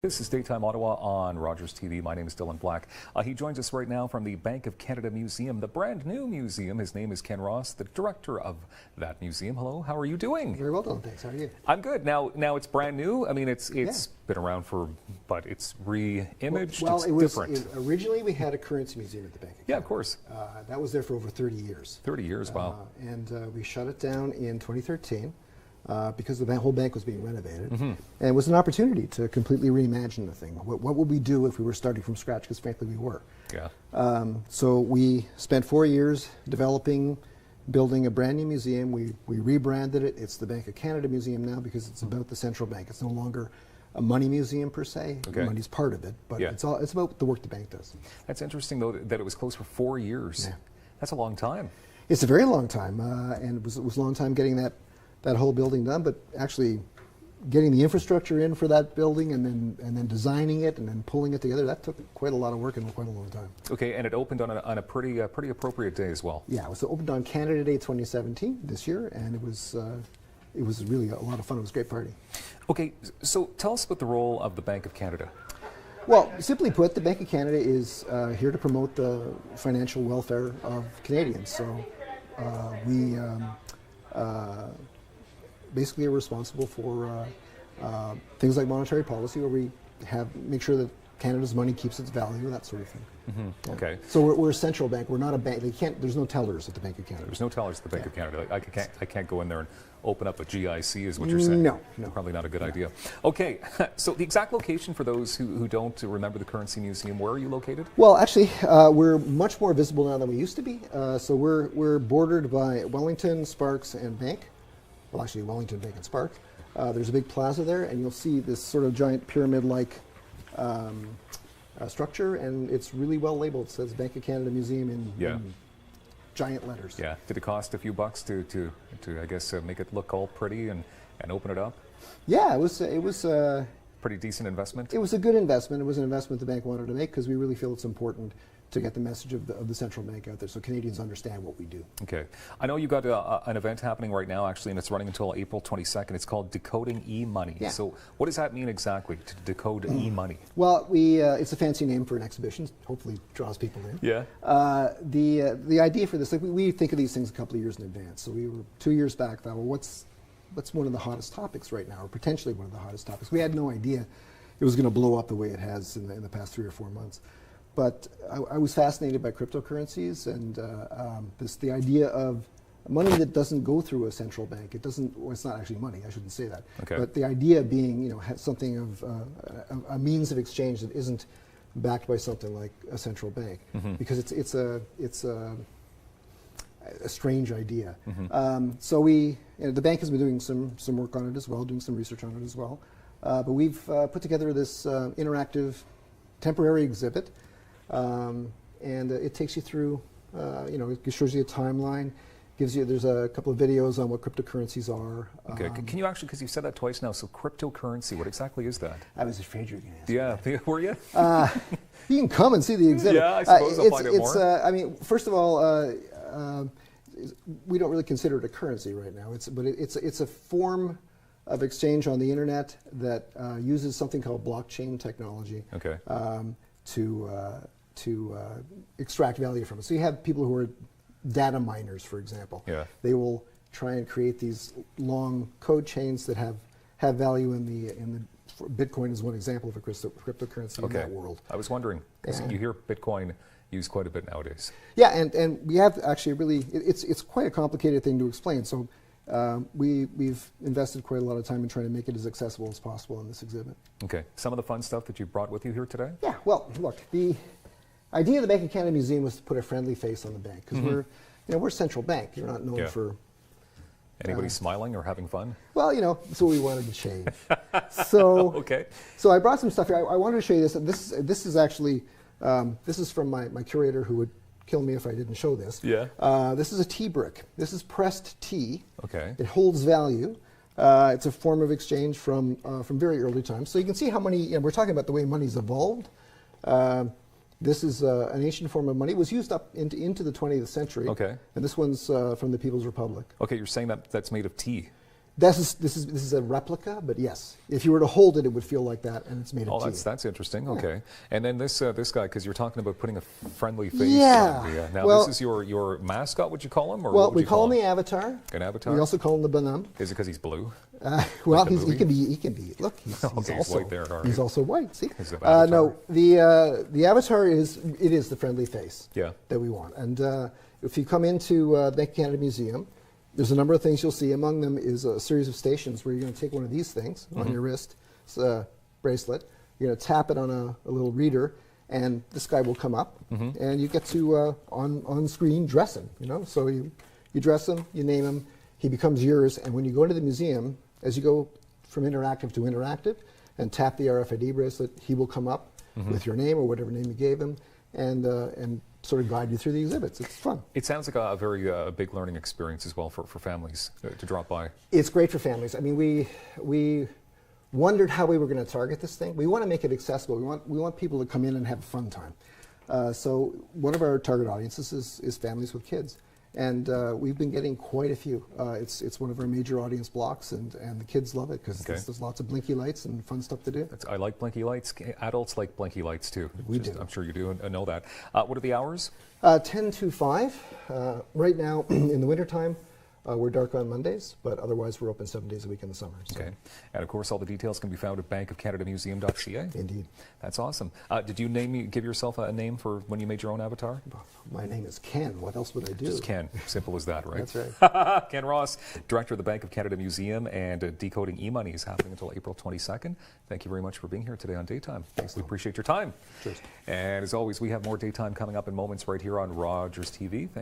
This is Daytime Ottawa on Rogers TV. My name is Dylan Black. He joins us right now from the Bank of Canada Museum, the brand new museum. His name is Ken Ross, the director of that museum. Hello, how are you doing? Very well, Dylan. Thanks. How are you? I'm good. Now it's brand new. I mean, it's been around but it's re-imaged. Well, it's different. Originally we had a currency museum at the Bank of Canada. Yeah, of course. That was there for over 30 years. 30 years, wow. And we shut it down in 2013. Because the whole bank was being renovated. And it was an opportunity to completely reimagine the thing. What would we do if we were starting from scratch? Because frankly, we were. Yeah. So we spent 4 years building a brand new museum. We rebranded it. It's the Bank of Canada Museum now because it's about the central bank. It's no longer a money museum per se. Okay. Money's part of it, but it's about the work the bank does. That's interesting, though, that it was closed for 4 years. Yeah. That's a long time. It's a very long time, and it was a long time getting that whole building done, but actually getting the infrastructure in for that building and then designing it and then pulling it together, that took quite a lot of work and quite a long time. Okay, and it opened on a pretty appropriate day as well. Yeah, it was opened on Canada Day 2017 this year, and it was really a lot of fun. It was a great party. Okay, so tell us about the role of the Bank of Canada. Well, simply put, the Bank of Canada is here to promote the financial welfare of Canadians. So we basically are responsible for things like monetary policy, where we make sure that Canada's money keeps its value, that sort of thing. Yeah. Okay. So we're a central bank. We're not a bank. There's no tellers at the Bank of Canada. There's no tellers at the Bank of Canada. I can't go in there and open up a GIC, is what you're saying? No. Probably not a good idea. Okay. So the exact location for those who don't remember the Currency Museum, where are you located? Well, actually, we're much more visible now than we used to be. So we're bordered by Wellington, Sparks, and Bank. Well, actually, Wellington, Bank, and Sparks. There's a big plaza there, and you'll see this sort of giant pyramid-like structure, and it's really well labeled. It says Bank of Canada Museum in giant letters. Yeah. Did it cost a few bucks to I guess make it look all pretty and open it up? Yeah, it was pretty decent investment. It was a good investment. It was an investment the bank wanted to make because we really feel it's important to get the message of the central bank out there so Canadians understand what we do. Okay. I know you got an event happening right now, actually, and it's running until April 22nd. It's called Decoding Emoney. Yeah. So what does that mean exactly, to decode e-money? Well, it's a fancy name for an exhibition. Hopefully draws people in. Yeah. The idea for this, we think of these things a couple of years in advance. So we were 2 years back, thought, well, what's one of the hottest topics right now, or potentially one of the hottest topics? We had no idea it was going to blow up the way it has in the past 3 or 4 months. But I was fascinated by cryptocurrencies and the idea of money that doesn't go through a central bank. It's not actually money, I shouldn't say that. Okay. But the idea being, something of a means of exchange that isn't backed by something like a central bank, because it's a strange idea. So the bank has been doing some work on it as well, doing some research on it as well. But we've put together this interactive temporary exhibit. And it takes you through, it shows you a timeline, there's a couple of videos on what cryptocurrencies are. Okay, can you actually, because you've said that twice now, so cryptocurrency, what exactly is that? I was afraid you were going to ask me. Were you? You can come and see the exhibit. Yeah, I suppose I'll find out more. First of all, we don't really consider it a currency right now, but it's a form of exchange on the internet that uses something called blockchain technology. Okay. To extract value from it. So you have people who are data miners, for example. Yeah. They will try and create these long code chains that have value in the Bitcoin is one example of a cryptocurrency in that world. I was wondering, because you hear Bitcoin used quite a bit nowadays. Yeah, and we have actually it's quite a complicated thing to explain. So we've invested quite a lot of time in trying to make it as accessible as possible in this exhibit. Okay. Some of the fun stuff that you brought with you here today? Yeah. Well, look, the idea of the Bank of Canada Museum was to put a friendly face on the bank because we're a central bank. You're not known for anybody smiling or having fun. Well, that's what we wanted to change. So okay. So I brought some stuff here. I wanted to show you this. This is actually this is from my curator who would kill me if I didn't show this. Yeah. This is a tea brick. This is pressed tea. Okay. It holds value. It's a form of exchange from very early times. So you can see how money. We're talking about the way money's evolved. This is an ancient form of money. It was used up into the 20th century. Okay. And this one's from the People's Republic. Okay, you're saying that that's made of tea. This is a replica, but yes, if you were to hold it, it would feel like that, and it's made of tea. That's interesting. Yeah. Okay, and then this guy, because you're talking about putting a friendly face. Yeah. On the, now this is your mascot. Would you call him? Or well, we call him the Avatar. An avatar. We also call him the Bonhomme. Is it because he's blue? Well, he can be. Look, he's okay, also white there. Right. He's also white. See? No, the Avatar is the friendly face. Yeah. That we want, and if you come into Bank of Canada Museum, there's a number of things you'll see. Among them is a series of stations where you're going to take one of these things on your wrist, it's a bracelet. You're going to tap it on a little reader, and this guy will come up, and you get to on screen dress him. So you dress him, you name him, he becomes yours. And when you go into the museum, as you go from interactive to interactive, and tap the RFID bracelet, he will come up with your name or whatever name you gave him, and sort of guide you through the exhibits. It's fun. It sounds like a very big learning experience as well for families to drop by. It's great for families. I mean, we wondered how we were going to target this thing. We want to make it accessible. We want people to come in and have a fun time. So one of our target audiences is families with kids. And we've been getting quite a few. It's one of our major audience blocks, and the kids love it because there's lots of blinky lights and fun stuff to do. I like blinky lights. Adults like blinky lights too. We do. I'm sure you do know that. What are the hours? 10 to 5. Right now, in the wintertime, we're dark on Mondays, but otherwise we're open 7 days a week in the summer. So. Okay. And of course, all the details can be found at bankofcanadamuseum.ca. Indeed. That's awesome. Did you give yourself a name for when you made your own avatar? My name is Ken. What else would I do? Just Ken. Simple as that, right? That's right. Ken Ross, Director of the Bank of Canada Museum, and Decoding Emoney is happening until April 22nd. Thank you very much for being here today on Daytime. Thanks. We appreciate your time. Cheers. And as always, we have more Daytime coming up in moments right here on Rogers TV. Thank